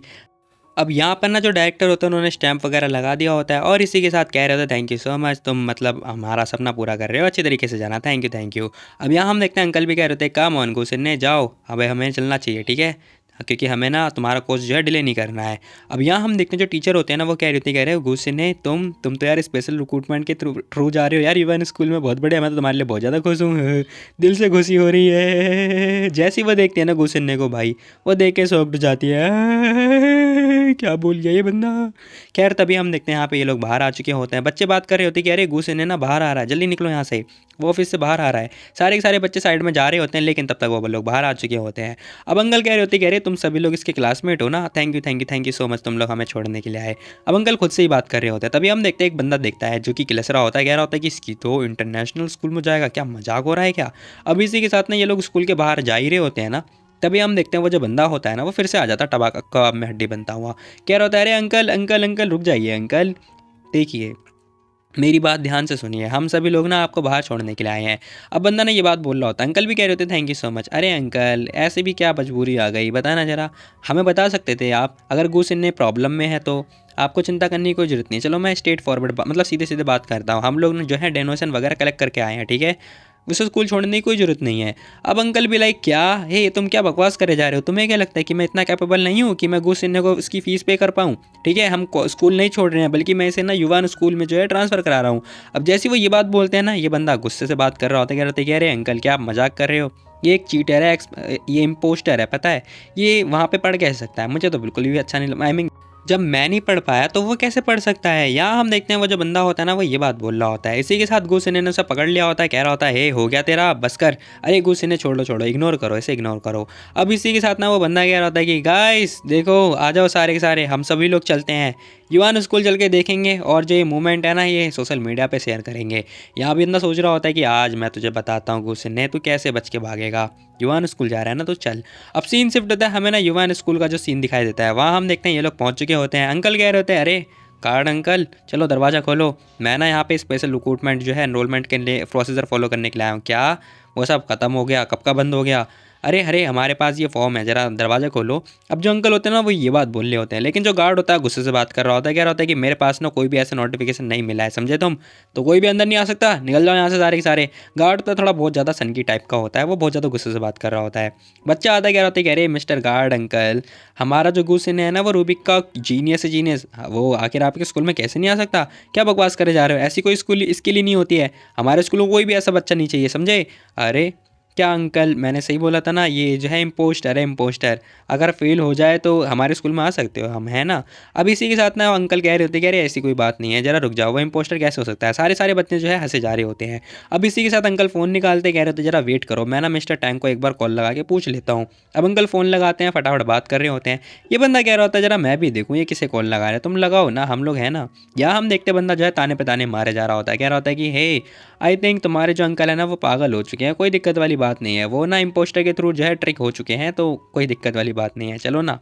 अब यहाँ पर ना जो डायरेक्टर होता है उन्होंने स्टैम्प वगैरह लगा दिया होता है, और इसी के साथ कह रहे होते थैंक यू सो मच, तुम मतलब हमारा सपना पूरा कर रहे हो, अच्छी तरीके से जाना, थैंक यू थैंक यू। अब यहाँ हम देखते हैं अंकल भी कह रहे होते हैं काम ऑन घुसने जाओ, अब हमें चलना चाहिए, ठीक है, क्योंकि हमें ना तुम्हारा कोर्स जो है डिले नहीं करना है। अब यहाँ हम देखते हैं जो टीचर होते हैं ना, वो कह रहे होते कह रहे हो घुसने तुम तो यार स्पेशल रिक्रूटमेंट के थ्रू जा रहे हो यार यूएन स्कूल में, बहुत बढ़िया, मैं तो तुम्हारे लिए बहुत ज़्यादा खुश हूँ, दिल से खुशी हो रही है। जैसे ही वो देखते हैं ना घुसने को भाई, वो देख के शॉक्ड हो जाती है, क्या बोल गया ये बंदा। खैर तभी हम देखते हैं यहाँ पे ये लोग बाहर आ चुके होते हैं, बच्चे बात कर रहे होते हैं कि अरे घुसने ना बाहर आ रहा है, जल्दी निकलो यहाँ से, वो ऑफिस से बाहर आ रहा है। सारे के सारे बच्चे साइड में जा रहे होते हैं, लेकिन तब तक वो लोग बाहर आ चुके होते हैं। अब अंकल कह रहे होते कह रहे तुम सभी लोग इसके क्लासमेट हो ना, thank you thank you thank you so much, तुम लोग हमें छोड़ने के लिए आए। अब अंकल खुद से ही बात कर रहे होते हैं, तभी हम देखते हैं एक बंदा देखता है जो कि किलसरा होता है, कह रहा होता है कि इसकी तो इंटरनेशनल स्कूल में जाएगा, क्या मजाक हो रहा है क्या। अब इसी के साथ ना ये लोग स्कूल के बाहर जा ही रहे होते हैं ना, तभी हम देखते हैं वो जो बंदा होता है ना, वो फिर से आ जाता है टबाक कबाब में हड्डी बनता हुआ, कह रहा होता है अरे अंकल अंकल अंकल रुक जाइए अंकल, देखिए मेरी बात ध्यान से सुनिए, हम सभी लोग ना आपको बाहर छोड़ने के लिए आए हैं। अब बंदा ने ये बात बोल रहा होता है, अंकल भी कह रहे होते थैंक यू सो मच, अरे अंकल ऐसे भी क्या मजबूरी आ गई, बताना ज़रा, हमें बता सकते थे आप, अगर घूस इन्हें प्रॉब्लम में है तो आपको चिंता करने की कोई जरूरत नहीं। चलो मैं स्ट्रेट फॉरवर्ड मतलब सीधे सीधे बात करता हूँ, हम लोग जो है डोनेशन वगैरह कलेक्ट करके आए हैं, ठीक है, उसे स्कूल छोड़ने की कोई ज़रूरत नहीं है। अब अंकल भी लाइक क्या हे तुम क्या बकवास करे जा रहे हो, तुम्हें क्या लगता है कि मैं इतना कैपेबल नहीं हूँ कि मैं घूस इन्हें को इसकी फ़ीस पे कर पाऊँ, ठीक है, हम स्कूल नहीं छोड़ रहे हैं, बल्कि मैं इसे ना युवान स्कूल में जो है ट्रांसफ़र करा रहा हूँ। अब जैसे वो ये बात बोलते हैं ना, ये बंदा गुस्से से बात कर रहा होता है, कह रहे थे अरे अंकल क्या आप मजाक कर रहे हो, ये एक चीटर है, ये इम्पोस्टर है, पता है, ये वहाँ पे पढ़ कैसे सकता है, मुझे तो बिल्कुल भी अच्छा नहीं, आई मीन जब मैं नहीं पढ़ पाया तो वो कैसे पढ़ सकता है। यहाँ हम देखते हैं वो जो बंदा होता है ना, वो ये बात बोल रहा होता है, इसी के साथ घूस इन्हें उसे पकड़ लिया होता है, कह रहा होता है हे हो गया तेरा बस कर, अरे घूस इन्हें छोड़ लो छोड़ो, इग्नोर करो, इसे इग्नोर करो। अब इसी के साथ ना वो बंदा कह रहा होता है कि गाइस देखो आ जाओ सारे के सारे, हम सभी लोग चलते हैं युवान स्कूल चल के देखेंगे, और जो ये मूवमेंट है ना ये सोशल मीडिया पे शेयर करेंगे। यहाँ भी बंदा सोच रहा होता है कि आज मैं तुझे बताता हूँ घूस इन्हें तू कैसे बच के भागेगा, युवान स्कूल जा रहा है ना तो चल। अब सीन शिफ्ट होता है, हमें ना युवान स्कूल का जो सीन दिखाई देता है, वहाँ हम देखते हैं ये लोग पहुँच चुके होते हैं। अंकल कह रहे होते हैं अरे कार्ड अंकल चलो दरवाज़ा खोलो, मैं ना यहाँ पे स्पेशल रिक्रूटमेंट जो है एनरोलमेंट के लिए प्रोसीजर फॉलो करने के लिए आया हूँ। क्या वो सब ख़त्म हो गया, कब का बंद हो गया, अरे अरे हमारे पास ये फॉर्म है, ज़रा दरवाज़ा खोलो। अब जो अंकल होते हैं ना वो ये बात बोल रहे होते हैं, लेकिन जो गार्ड होता है गुस्से से बात कर रहा होता है, कह रहा होता है कि मेरे पास ना कोई भी ऐसा नोटिफिकेशन नहीं मिला है, समझे तुम? तो कोई भी अंदर नहीं आ सकता, निकल जाओ यहाँ से सारे के सारे। गार्ड तो थोड़ा बहुत ज़्यादा सनकी टाइप का होता है, वो बहुत ज़्यादा गुस्से से बात कर रहा होता है। बच्चा आता है, कह रहा होता है कि अरे मिस्टर गार्ड अंकल, हमारा जो गुस्से है ना वो रूबिक का जीनियस है, जीनियस। वो आखिर आपके स्कूल में कैसे नहीं आ सकता? क्या बकवास करे जा रहे हो? ऐसी कोई स्कूल इसके लिए नहीं होती है, हमारे स्कूल में कोई भी ऐसा बच्चा नहीं चाहिए, समझे? अरे क्या अंकल, मैंने सही बोला था ना, ये जो है इम्पोस्टर है, इम्पोस्टर। अगर फेल हो जाए तो हमारे स्कूल में आ सकते हो हम, है ना? अब इसी के साथ ना अंकल कह रहे होते, कह रहे ऐसी कोई बात नहीं है, जरा रुक जाओ, वो इम्पोस्टर कैसे हो सकता है? सारे सारे बच्चे जो है हंसे जा रहे होते हैं। अब इसी के साथ अंकल फ़ोन निकालते, कह रहे होते जरा वेट करो, मैं ना मिस्टर टैंक को एक बार कॉल लगा के पूछ लेता हूँ। अब अंकल फ़ोन लगाते हैं, फटाफट बात कर रहे होते हैं। ये बंदा कह रहा होता है जरा मैं भी देखूँ ये किसे कॉल लगा रहे हैं, तुम लगाओ ना, हम लोग हैं ना। या हम देखते बंदा जो है ताने पे ताने मारे जा रहा होता है, कह रहा होता है कि हे, आई थिंक तुम्हारे जो अंकल है ना वो पागल हो चुके हैं, कोई दिक्कत वाली बात नहीं है, वो ना इम्पोस्टर के थ्रू जो है ट्रिक हो चुके हैं, तो कोई दिक्कत वाली बात नहीं है, चलो ना,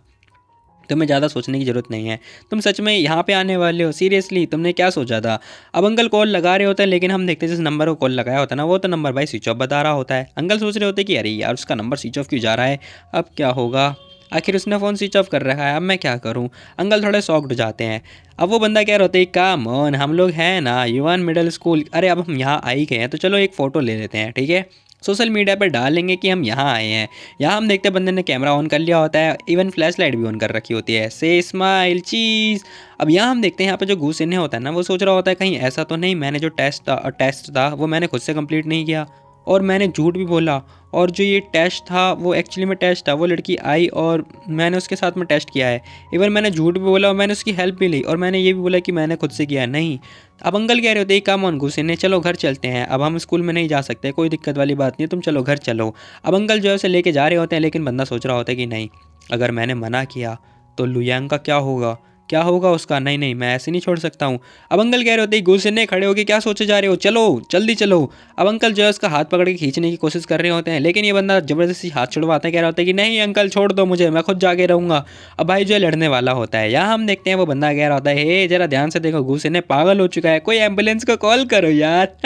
तुम्हें ज़्यादा सोचने की ज़रूरत नहीं है। तुम सच में यहाँ पे आने वाले हो? सीरियसली तुमने क्या सोचा था? अब अंकल कॉल लगा रहे होते हैं, लेकिन हम देखते हैं जिस नंबर को कॉल लगाया होता है ना वो तो नंबर भाई स्विच ऑफ बता रहा होता है। अंकल सोच रहे होते हैं कि अरे यार उसका नंबर स्विच ऑफ क्यों जा रहा है, अब क्या होगा? आखिर उसने फ़ोन स्विच ऑफ कर रखा है, अब मैं क्या करूँ? अंकल थोड़े शॉक्ड हो जाते हैं। अब वो बंदा कह रहा होता है काम ऑन, हम लोग हैं ना युवान मिडिल स्कूल, अरे अब हम यहाँ आ ही गए हैं तो चलो एक फ़ोटो ले लेते हैं, ठीक है? सोशल मीडिया पर डालेंगे कि हम यहाँ आए हैं। यहाँ हम देखते हैं बंदे ने कैमरा ऑन कर लिया होता है, इवन फ्लैश लाइट भी ऑन कर रखी होती है, से स्माइल चीज़। अब यहाँ हम देखते हैं यहाँ पे जो घूस इन्हें होता है ना वो सोच रहा होता है कहीं ऐसा तो नहीं मैंने जो टेस्ट था वो मैंने खुद से कंप्लीट नहीं किया और मैंने झूठ भी बोला, और जो ये टेस्ट था वो एक्चुअली में टेस्ट था, वो लड़की आई और मैंने उसके साथ में टेस्ट किया है। इवन मैंने झूठ भी बोला और मैंने उसकी हेल्प भी ली और मैंने ये भी बोला कि मैंने खुद से किया है, नहीं। अब अंकल कह रहे होते कम ऑन घुसे ने, चलो घर चलते हैं, अब हम स्कूल में नहीं जा सकते, कोई दिक्कत वाली बात नहीं, तुम चलो घर चलो। अब अंकल जो है उसे लेके जा रहे होते हैं, लेकिन बंदा सोच रहा होता है कि नहीं, अगर मैंने मना किया तो लुयांग का क्या होगा, क्या होगा उसका, नहीं नहीं मैं ऐसे नहीं छोड़ सकता हूँ। अब अंकल कह रहे होते गुस्से ने खड़े होकर क्या सोचे जा रहे हो, चलो जल्दी चलो। अब अंकल जो है उसका हाथ पकड़ के खींचने की कोशिश कर रहे होते हैं, लेकिन ये बंदा ज़बरदस्ती हाथ छुड़वाता है, कह रहा होता है कि नहीं अंकल छोड़ दो मुझे, मैं खुद जाके रहूँगा। अब भाई जो है लड़ने वाला होता है, यहाँ हम देखते हैं वो बंदा कह रहा होता है हे जरा ध्यान से देखो गुस्से ने पागल हो चुका है, कोई एम्बुलेंस को कॉल करो यार।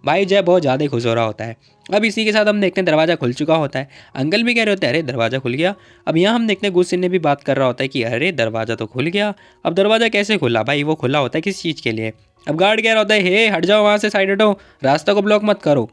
भाई जो है बहुत ज़्यादा ही खुश हो रहा होता है। अब इसी के साथ हम देखते हैं दरवाज़ा खुल चुका होता है। अंकल भी कह रहे होते हैं अरे दरवाज़ा खुल गया। अब यहाँ हम देखते हैं गुस्से ने भी बात कर रहा होता है कि अरे दरवाज़ा तो खुल गया। अब दरवाज़ा कैसे खुला भाई, वो खुला होता है किस चीज़ के लिए? अब गार्ड कह रहा होता है हे हट जाओ वहाँ से, साइड हटो, रास्ता को ब्लॉक मत करो।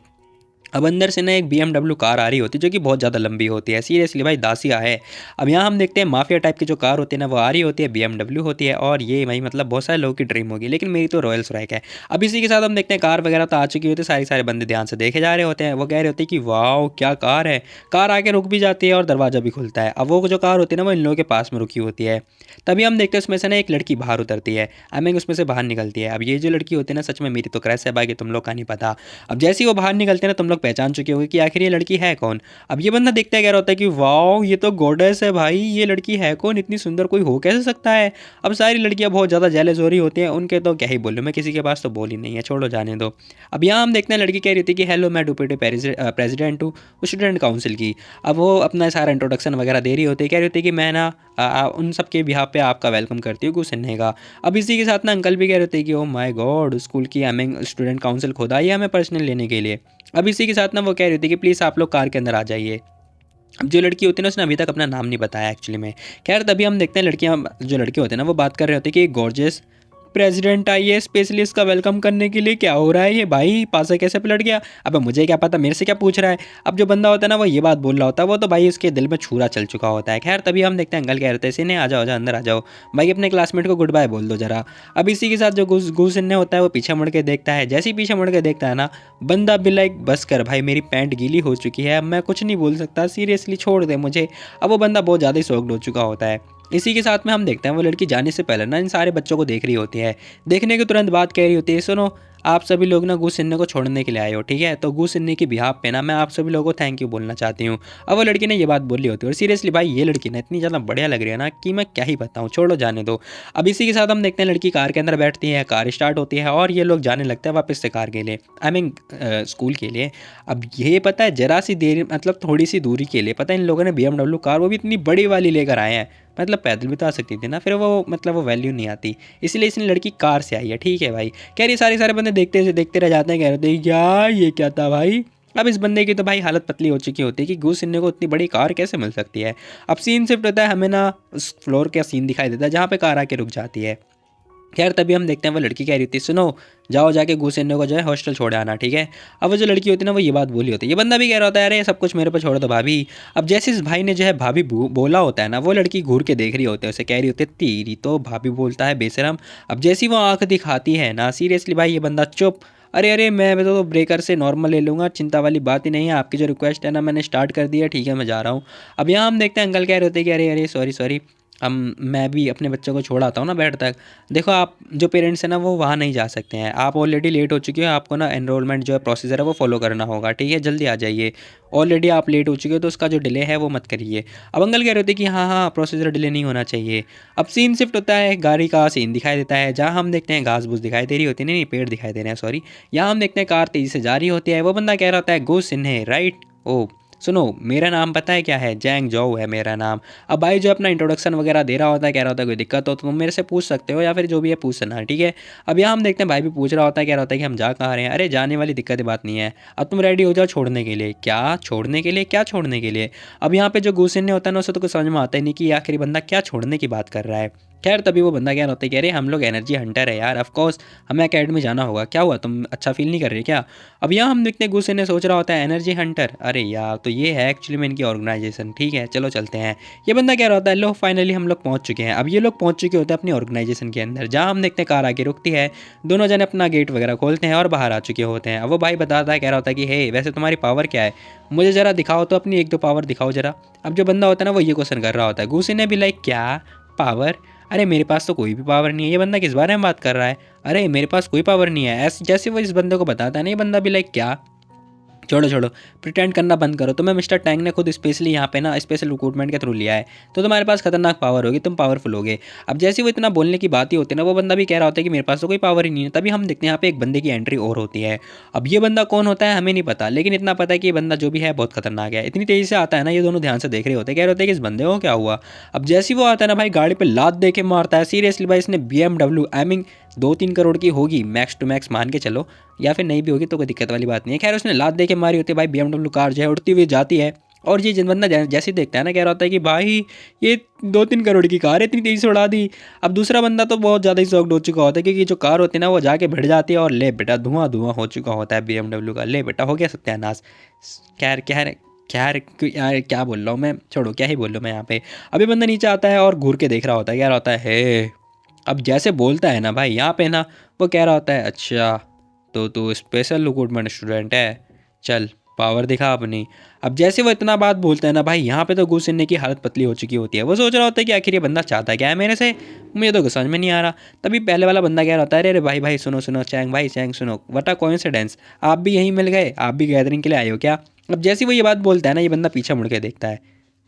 अब अंदर से ना एक BMW कार आ रही होती है जो कि बहुत ज़्यादा लंबी होती है, सीरियसली भाई दासिया है। अब यहाँ हम देखते हैं माफिया टाइप की जो कार होती है ना वो आ रही होती है, BMW होती है, और ये भाई मतलब बहुत सारे लोगों की ड्रीम होगी, लेकिन मेरी तो रॉयल स्वैग है। अब इसी के साथ हम देखते हैं कार वगैरह तो आ चुकी होती है, सारे सारे बंदे ध्यान से देखे जा रहे होते हैं। वो कह रहे होते हैं कि वाह क्या कार है। कार आके रुक भी जाती है और दरवाज़ा भी खुलता है। अब वो जो कार होती है ना वो इन लोगों के पास में रुकी होती है। तभी हम देखते हैं उसमें से ना एक लड़की बाहर उतरती है, आई मीन उसमें से बाहर निकलती है। अब ये जो लड़की होती है ना सच में मेरी तो क्रश है, बाकी तुम लोग का नहीं पता। अब जैसे ही वो बाहर निकलते हैं ना तुम लोग पहचान चुके होगे कि आखिर ये लड़की है कौन। अब ये बंदा देखता है, कह रहा होता है कि वाओ ये तो गॉडेस है भाई, ये लड़की है कौन, इतनी सुंदर कोई हो कैसे सकता है। अब सारी लड़कियां बहुत ज़्यादा जेलस हो रही होती हैं, उनके तो क्या ही बोलूँ मैं, किसी के पास तो बोल ही नहीं है, छोड़ो जाने दो। अब यहाँ हम देखते हैं लड़की कह रही थी कि हेलो मैं डिप्टी प्रेसिडेंट हूँ स्टूडेंट काउंसिल की। अब वो अपना सारा इंट्रोडक्शन वगैरह दे रही होती है, कह रही होती है कि मैं ना उन सब के बिहाफ पे आपका वेलकम करती हूँ गुस्से का। अब इसी के साथ ना अंकल भी कह रहे थे कि ओ माय गॉड स्कूल की हमें स्टूडेंट काउंसिल खुद आई है हमें पर्सनल लेने के लिए। अब इसी के साथ ना वो कह रही थी कि प्लीज़ आप लोग कार के अंदर आ जाइए। अब जो लड़की होती है ना उसने अभी तक अपना नाम नहीं बताया एक्चुअली में। खैर तभी हम देखते हैं लड़कियां जो लड़के होते हैं ना वो बात कर रहे होते हैं कि गॉर्जियस प्रेसिडेंट आई है स्पेशली इसका वेलकम करने के लिए, क्या हो रहा है ये भाई, पासा कैसे पलट गया। अब मुझे क्या पता, मेरे से क्या पूछ रहा है। अब जो बंदा होता है ना वो ये बात बोल रहा होता है, वो तो भाई उसके दिल में छुरा चल चुका होता है। खैर तभी हम देखते हैं अंकल कह रहे थे इसे आ जाओ अंदर आ जाओ भाई, अपने क्लासमेट को गुड बाय बोल दो जरा। अब इसी के साथ जो घूस इन्ने होता है वो पीछे मुड़ के देखता है, जैसे ही पीछे मुड़ के देखता है ना बंदा भी लाइक बस कर भाई मेरी पैंट गीली हो चुकी है, अब मैं कुछ नहीं बोल सकता, सीरियसली छोड़ दे मुझे। अब वो बंदा बहुत ज़्यादा ही शॉक्ड हो चुका होता है। इसी के साथ में हम देखते हैं वो लड़की जाने से पहले ना इन सारे बच्चों को देख रही होती है। देखने के तुरंत बाद कह रही होती है सुनो आप सभी लोग ना घूस सिन्ने को छोड़ने के लिए आए हो, ठीक है, तो घूस सिन्ने की बिहाफ पे ना मैं आप सभी लोगों को थैंक यू बोलना चाहती हूँ। अब वो लड़की ने ये बात बोली होती है, और सीरियसली भाई ये लड़की ना इतनी ज़्यादा बढ़िया लग रही है ना कि मैं क्या ही बताऊँ, छोड़ो जाने दो। अब इसी के साथ हम देखते हैं लड़की कार के अंदर बैठती है, कार स्टार्ट होती है और ये लोग जाने लगते हैं वापस से कार के लिए, आई मीन स्कूल के लिए। अब ये पता है जरा सी देर मतलब थोड़ी सी दूरी के लिए पता है इन लोगों ने BMW कार वो भी इतनी बड़ी वाली लेकर आए हैं, मतलब पैदल भी तो आ सकती थी ना, फिर वो मतलब वो वैल्यू नहीं आती, इसलिए इसने लड़की कार से आई है, ठीक है भाई। कह रही सारे सारे बंदे देखते रह जाते हैं, कह रहे थे यार ये क्या था भाई, अब इस बंदे की तो भाई हालत पतली हो चुकी होती है कि घूस सिन्ने को इतनी बड़ी कार कैसे मिल सकती है। अब सीन शिफ्ट होता है, हमें ना उस फ्लोर का सीन दिखाई देता है जहाँ पे कार आके रुक जाती है। खैर तभी हम देखते हैं वो लड़की कह रही थी, सुनो जाओ जाके घूस सिन्ने को जो है हॉस्टल छोड़ आना, ठीक है। अब वो जो लड़की होती है ना वो ये बात बोली होती है, ये बंदा भी कह रहा होता है अरे सब कुछ मेरे पर छोड़ दो भाभी। अब जैसे इस भाई ने जो है भाभी बोला होता है ना, वो लड़की घूर के देख रही होती है, उसे कह रही होती है तेरी तो भाभी बोलता है बेशरम। अब जैसी वो आंख दिखाती है ना, सीरियसली भाई ये बंदा चुप। अरे अरे मैं तो ब्रेकर से नॉर्मल ले लूँगा, चिंता वाली बात ही नहीं है, आपकी जो रिक्वेस्ट है ना मैंने स्टार्ट कर दिया, ठीक है मैं जा रहा हूँ। अब यहाँ हम देखते हैं अंकल कह रहे होते हैं कि अरे अरे सॉरी सॉरी, हम मैं भी अपने बच्चों को छोड़ आता हूँ ना बेड तक। देखो आप जो पेरेंट्स हैं ना वो वहाँ नहीं जा सकते हैं, आप ऑलरेडी लेट हो चुके हो, आपको ना एनरोलमेंट जो है प्रोसीजर है वो फॉलो करना होगा, ठीक है जल्दी आ जाइए। ऑलरेडी आप लेट हो चुके हो तो उसका जो डिले है वो मत करिए। अब अंकल कह रहे होते कि हाँ हाँ प्रोसीजर डिले नहीं होना चाहिए। अब सीन शिफ्ट होता है, गाड़ी का सीन दिखाई देता है जहाँ हम देखते हैं घास भूस दिखाई दे रही होती है, नहीं पेड़ दिखाई दे रहे हैं सॉरी। यहाँ हम देखते हैं कार तेज़ी से जा रही होती है, वो बंदा कह रहा होता है गो सिन्हे राइट। ओ सुनो मेरा नाम पता है क्या है, जैंग जोउ है मेरा नाम। अब भाई जो अपना इंट्रोडक्शन वगैरह दे रहा होता है, कह रहा होता है कोई दिक्कत हो तो तुम मेरे से पूछ सकते हो या फिर जो भी है पूछना, ठीक है। अब यहाँ हम देखते हैं भाई भी पूछ रहा होता है, कह रहा होता है कि हम जा कहाँ रहे हैं, अरे जाने वाली दिक्कत की बात नहीं है, अब तुम रेडी हो जाओ छोड़ने के लिए। क्या छोड़ने के लिए, क्या छोड़ने के लिए। अब यहाँ पे जो गुस्से होता है ना उसे तो कुछ समझ में आता ही नहीं कि आखिरी बंदा क्या छोड़ने की बात कर रहा है। खैर तभी वो बंदा क्या होता है, कह रहे हम लोग एनर्जी हंटर है यार, ऑफकोर्स हमें अकेडमी जाना होगा, क्या हुआ तुम अच्छा फील नहीं कर रहे क्या। अब यहाँ हम देखते हैं गुस्से ने सोच रहा होता है एनर्जी हंटर, अरे यार तो ये है एक्चुअली में इनकी ऑर्गेनाइजेशन, ठीक है चलो चलते हैं। ये बंदा कह रहा होता है लो फाइनली हम लोग पहुँच चुके हैं। अब ये लोग पहुँच चुके होते हैं अपनी ऑर्गेनाइजेशन के अंदर, जहाँ हम देखते हैं कार आके रुकती है, दोनों जने अपना गेट वगैरह खोलते हैं और बाहर आ चुके होते हैं। अब वो भाई बताता है, कह रहा होता है कि हे वैसे तुम्हारी पावर क्या है, मुझे ज़रा दिखाओ तो अपनी एक दो पावर दिखाओ ज़रा। अब जो बंदा होता है ना वो ये क्वेश्चन कर रहा होता है, गुस्से ने भी लाइक क्या पावर, अरे मेरे पास तो कोई भी पावर नहीं है। ये बंदा किस बारे में बात कर रहा है, अरे मेरे पास कोई पावर नहीं है, ऐसे जैसे वो इस बंदे को बताता है ना, ये बंदा भी लाइक क्या, छोड़ो छोड़ो प्रिटेंड करना बंद करो, तुम्हें मिस्टर टैंग ने खुद स्पेशली यहाँ पे ना स्पेशल रिक्रूटमेंट के थ्रू लिया है, तो तुम्हारे पास खतरनाक पावर होगी, तुम पावरफुल होगे। अब जैसे वो इतना बोलने की बात ही होती है ना, वो बंदा भी कह रहा होता है कि मेरे पास तो कोई पावर ही नहीं है। तभी हम देखते हैं यहाँ पे एक बंदे की एंट्री और होती है। अब ये बंदा कौन होता है हमें नहीं पता, लेकिन इतना पता है कि ये बंदा जो भी है बहुत खतरनाक है। इतनी तेज़ी से आता है ना, ये दोनों ध्यान से देख रहे होते हैं, कह रहे होते हैं कि इस बंदे को क्या हुआ। अब जैसे ही वो आता है ना भाई गाड़ी पर लात दे के मारता है, सीरियसली भाई इसने BMW आई मीन 2-3 करोड़ की होगी मैक्स टू मैक्स मान के चलो, या फिर नहीं भी होगी तो कोई दिक्कत वाली बात नहीं है। खैर उसने लात दे के मारी होती है भाई, BMW कार जो है उड़ती हुई जाती है। और ये जिन बंदा जैसे ही देखता है ना, कह रहा होता है कि भाई ये 2-3 करोड़ की कार है, इतनी तेज़ी से उड़ा दी। अब दूसरा बंदा तो बहुत ज़्यादा ही शॉक्ड हो चुका होता है, क्योंकि जो कार होती है ना वो जाके भिड़ जाती है और ले बेटा धुआं धुआं हो चुका होता है BMW का, ले बेटा हो गया सत्यानाश। खैर क्या खैर यार क्या बोल रहा हूँ मैं, छोड़ो क्या ही बोल रहा हूँ मैं यहाँ पे। अभी बंदा नीचे आता है और घूर के देख रहा होता है, कह रहा होता है हे। अब जैसे बोलता है ना भाई यहाँ पे ना, वो कह रहा होता है अच्छा तो तू स्पेशल रिक्रूटमेंट स्टूडेंट है, चल पावर दिखा अपनी। अब जैसे वो इतना बात बोलता है ना भाई, यहाँ पे तो घूस सिन्ने की हालत पतली हो चुकी होती है। वो सोच रहा होता है कि आखिर ये बंदा चाहता क्या है मेरे से, मुझे तो कुछ समझ में नहीं आ रहा। तभी पहले वाला बंदा कह रहा होता है अरे भाई भाई सुनो सुनो चैंग भाई चैंग सुनो, व्हाट अ कोइंसिडेंस, आप भी यहीं मिल गए, आप भी गैदरिंग के लिए आए हो क्या। अब जैसे वो ये बात बोलता है ना, ये बंदा पीछे मुड़ के देखता है,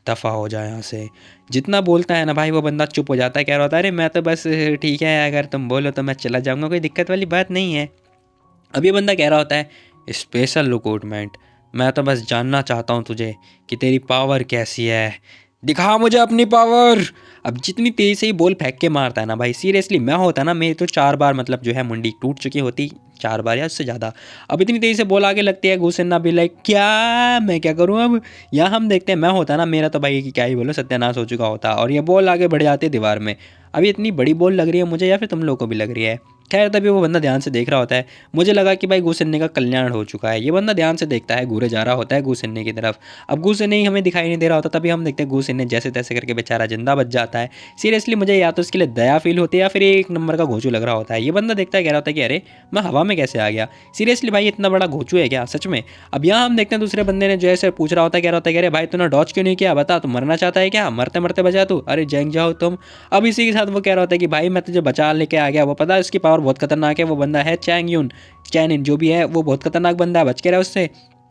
दफ़ा हो जाए यहाँ से। जितना बोलता है ना भाई वो बंदा चुप हो जाता है, कह रहा होता है अरे मैं तो बस ठीक है अगर तुम बोलो तो मैं चला जाऊँगा, कोई दिक्कत वाली बात नहीं है। अब ये बंदा कह रहा होता है स्पेशल रिक्रूटमेंट, मैं तो बस जानना चाहता हूँ तुझे कि तेरी पावर कैसी है, दिखा मुझे अपनी पावर। अब जितनी तेज़ी से ही बॉल फेंक के मारता है ना भाई, सीरियसली मैं होता ना मेरी तो 4 बार मतलब जो है मुंडी टूट चुकी होती, 4 बार या उससे ज़्यादा। अब इतनी तेज़ी से बॉल आगे लगती है, घुसना भी लाइक क्या मैं क्या करूँ। अब यहाँ हम देखते हैं मैं होता ना, मेरा तो भाई क्या ही बोलो सत्यानाश हो चुका होता, और ये बॉल आगे बढ़ जाती है दीवार में। अभी इतनी बड़ी बॉल लग रही है मुझे या फिर तुम लोग को भी लग रही है। खैर तभी वो बंदा ध्यान से देख रहा होता है, मुझे लगा कि भाई घुसन्ने का कल्याण हो चुका है। ये बंदा ध्यान से देखता है, घूरे जा रहा होता है घुसन्ने की तरफ। अब घुसन्ने ही हमें दिखाई नहीं दे रहा होता, तभी हम देखते हैं घुसन्ने जैसे तैसे करके बेचारा जिंदा बच जाता है। सीरियसली मुझे या तो इसके लिए दया फील होती है या फिर एक नंबर का घोचू लग रहा होता है। ये बंदा देखता है, कह रहा होता है कि अरे मैं हवा में कैसे आ गया, सीरियसली भाई इतना बड़ा घोचू है क्या सच में। अब यहाँ हम देखते हैं दूसरे बंदे ने जैसे पूछ रहा होता है, कह रहा होता है कि अरे भाई तूने डॉज क्यों नहीं किया, बता तू मरना चाहता है क्या, मरते मरते बचा तू, अरे जंग जाओ तुम। अब इसी के साथ वो कह रहा होता है कि भाई मैं तुझे बचा लेके आ गया, वो पता है उसकी पावर बहुत खतरनाक है, वो बंदा है चैंग यून, चैन जो भी है वो बहुत खतरनाक बंदा है, बच के रहा उससे।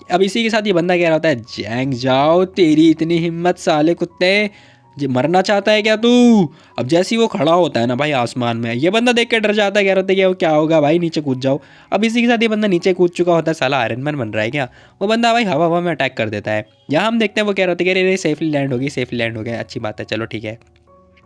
अब इसी के साथ ये बंदा कह रहा होता है जैंग जाओ, तेरी इतनी हिम्मत साले कुत्ते, ये मरना चाहता है क्या तू। अब जैसे ही वो खड़ा होता है ना भाई आसमान में, ये बंदा देख के डर जाता है, कह रहा होता है कि क्या होगा भाई नीचे कूद जाओ। अब इसी के साथ ये बंदा नीचे कूद चुका होता है, साला आयरन मैन बन रहा है क्या। वो बंदा भाई हवा हवा में अटैक कर देता है। यहाँ हम देखते हैं वो कह रहे होते हैं कि अरे सेफली लैंड होगी, सेफली लैंड हो गया, अच्छी बात है चलो ठीक है।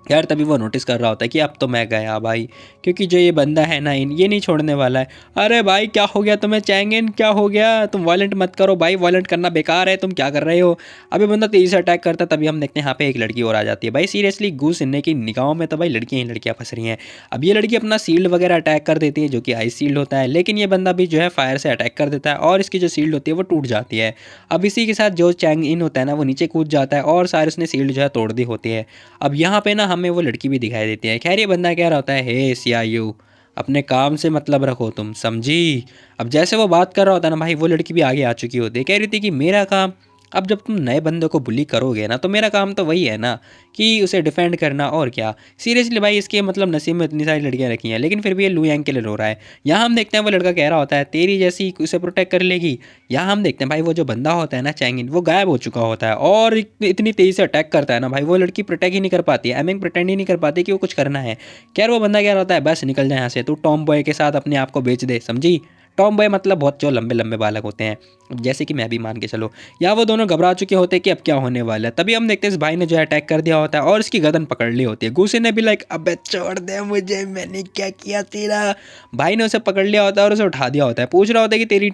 यार तभी वो नोटिस कर रहा होता है कि अब तो मैं गया भाई, क्योंकि जो ये बंदा है ना ये नहीं छोड़ने वाला है। अरे भाई क्या हो गया तुम्हें चैंगिन, क्या हो गया? तुम वायलेंट मत करो भाई, वायलेंट करना बेकार है, तुम क्या कर रहे हो? अभी बंदा तेजी से अटैक करता है, तभी हम देखते हैं यहाँ पे एक लड़की और आ जाती है। भाई सीरियसली घूस इन्ने की निगाहों में तो भाई लड़कियाँ ही लड़कियाँ फंस रही हैं। अब ये लड़की अपना शील्ड वगैरह अटैक कर देती है जो कि आइस शील्ड होता है, लेकिन ये बंदा भी जो है फायर से अटैक कर देता है और इसकी जो शील्ड होती है वो टूट जाती है। अब इसी के साथ जो चैंग इन होता है ना वो नीचे कूद जाता है और सारे उसने शील्ड जो है तोड़ दी होती है। अब यहाँ पे ना हमें वो लड़की भी दिखाई देती है। खैर ये बंदा कह रहा होता है, हे सियायू अपने काम से मतलब रखो तुम, समझी? अब जैसे वो बात कर रहा होता है ना भाई, वो लड़की भी आगे आ चुकी होती है, कह रही थी कि मेरा काम, अब जब तुम नए बंदे को बुली करोगे ना तो मेरा काम तो वही है ना कि उसे डिफेंड करना, और क्या। सीरियसली भाई इसके मतलब नसीब में इतनी सारी लड़कियां रखी हैं, लेकिन फिर भी ये लू यांग के लिए रो रहा है। यहाँ हम देखते हैं वो लड़का कह रहा होता है तेरी जैसी उसे प्रोटेक्ट कर लेगी। यहाँ हम देखते हैं भाई वो जो बंदा होता है ना चैंगिन, वो गायब हो चुका होता है और इतनी तेज़ी से अटैक करता है ना भाई, वो लड़की प्रोटेक्ट ही नहीं कर पाती है, एमिंग प्रिटेंड ही नहीं कर पाती कि वो कुछ करना है। खैर वो बंदा कह रहा होता है बस निकल जाए यहाँ से, तू टॉम बॉय के साथ अपने आप को बेच दे, समझी? टॉम बॉय मतलब बहुत जो लंबे लंबे बालक होते हैं, जैसे कि मैं भी मान के चलो। या वो दोनों घबरा चुके होते हैं कि अब क्या होने वाला है। तभी हम देखते हैं इस भाई ने जो है अटैक कर दिया होता है और इसकी गर्दन पकड़ ली होती है। गुस्से ने भी लाइक अबे छोड़ दे मुझे, मैंने क्या किया तेरा। भाई ने उसे पकड़ लिया होता है और उसे उठा दिया होता है, पूछ रहा होता है कि तेरी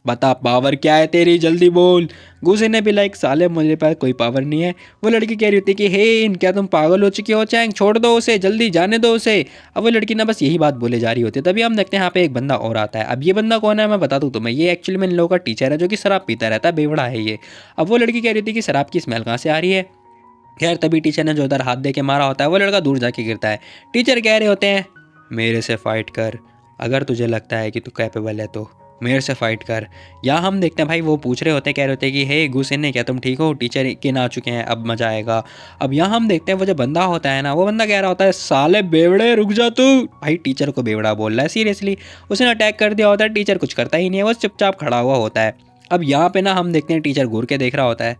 बता पावर क्या है तेरी, जल्दी बोल। गुस्से ने भी लाइक साले मुझे पास कोई पावर नहीं है। वो लड़की कह रही होती है कि हे क्या तुम पागल हो चुकी हो चैंग, छोड़ दो उसे, जल्दी जाने दो उसे। अब वो लड़की ना बस यही बात बोले जा रही होती है। तभी हम देखते हैं यहाँ पे एक बंदा और आता है। अब ये बंदा कौन है मैं बता दूँ तुम्हें, ये एक्चुअली में इन लोगों का टीचर है जो कि शराब पीता रहता है, बेवड़ा है ये। अब वो लड़की कह रही थी कि शराब की स्मेल कहाँ से आ रही है। खैर तभी टीचर ने जो उधर हाथ दे के मारा होता है वो लड़का दूर जाके गिरता है। टीचर कह रहे होते हैं मेरे से फाइट कर, अगर तुझे लगता है कि तू कैपेबल है तो मेरे से फाइट कर। यहाँ हम देखते हैं भाई वो पूछ रहे होते हैं, कह रहे होते हैं कि हे गुस्से क्या तुम ठीक हो, टीचर के ना आ चुके हैं, अब मजा आएगा। अब यहाँ हम देखते हैं वो जो बंदा होता है ना, वो बंदा कह रहा होता है साले बेवड़े रुक जा तू। भाई टीचर को बेवड़ा बोल रहा है, सीरियसली उसने अटैक कर दिया होता है। टीचर कुछ करता ही नहीं है, वो चुपचाप खड़ा हुआ होता है। अब यहाँ पे ना हम देखते हैं टीचर घूर के देख रहा होता है,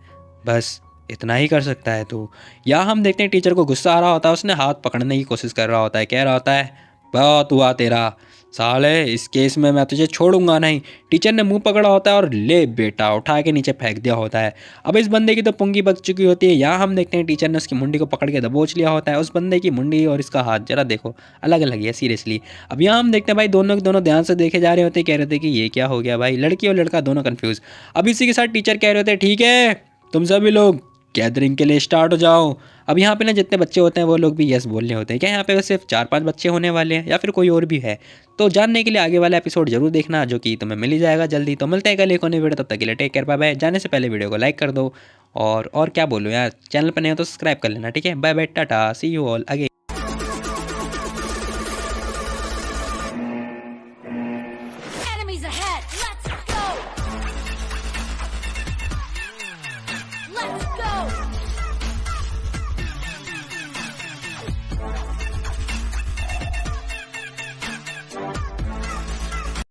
बस इतना ही कर सकता है तू। या हम देखते हैं टीचर को गुस्सा आ रहा होता है, उसने हाथ पकड़ने की कोशिश कर रहा होता है, कह रहा होता है बहुत हुआ तेरा साले, इस केस में मैं तुझे छोड़ूंगा नहीं। टीचर ने मुंह पकड़ा होता है और ले बेटा उठा के नीचे फेंक दिया होता है। अब इस बंदे की तो पुंगी बच चुकी होती है। यहाँ हम देखते हैं टीचर ने उसकी मुंडी को पकड़ के दबोच लिया होता है। उस बंदे की मुंडी और इसका हाथ जरा देखो अलग अलग है सीरियसली। अब यहाँ हम देखते हैं भाई दोनों के दोनों ध्यान से देखे जा रहे होते हैं, कह रहे थे कि ये क्या हो गया भाई, लड़की और लड़का दोनों कन्फ्यूज। अब इसी के साथ टीचर कह रहे होते हैं ठीक है तुम सभी लोग गैदरिंग के लिए स्टार्ट हो जाओ। अब यहाँ पे ना जितने बच्चे होते हैं वो लोग भी यस बोलने होते हैं। क्या यहाँ पे सिर्फ 4-5 बच्चे होने वाले हैं या फिर कोई और भी है? तो जानने के लिए आगे वाला एपिसोड जरूर देखना जो कि तुम्हें मिल ही जाएगा जल्दी। तो मिलते हैं कल एक नई वीडियो, तब तक के लिए टेक केयर, बाय बाय। जाने से पहले वीडियो को लाइक कर दो और क्या बोलूँ यार, चैनल पर नहीं हो तो सब्सक्राइब कर लेना, ठीक है? Bye bye, tata, see you all again. Enemies ahead! Let's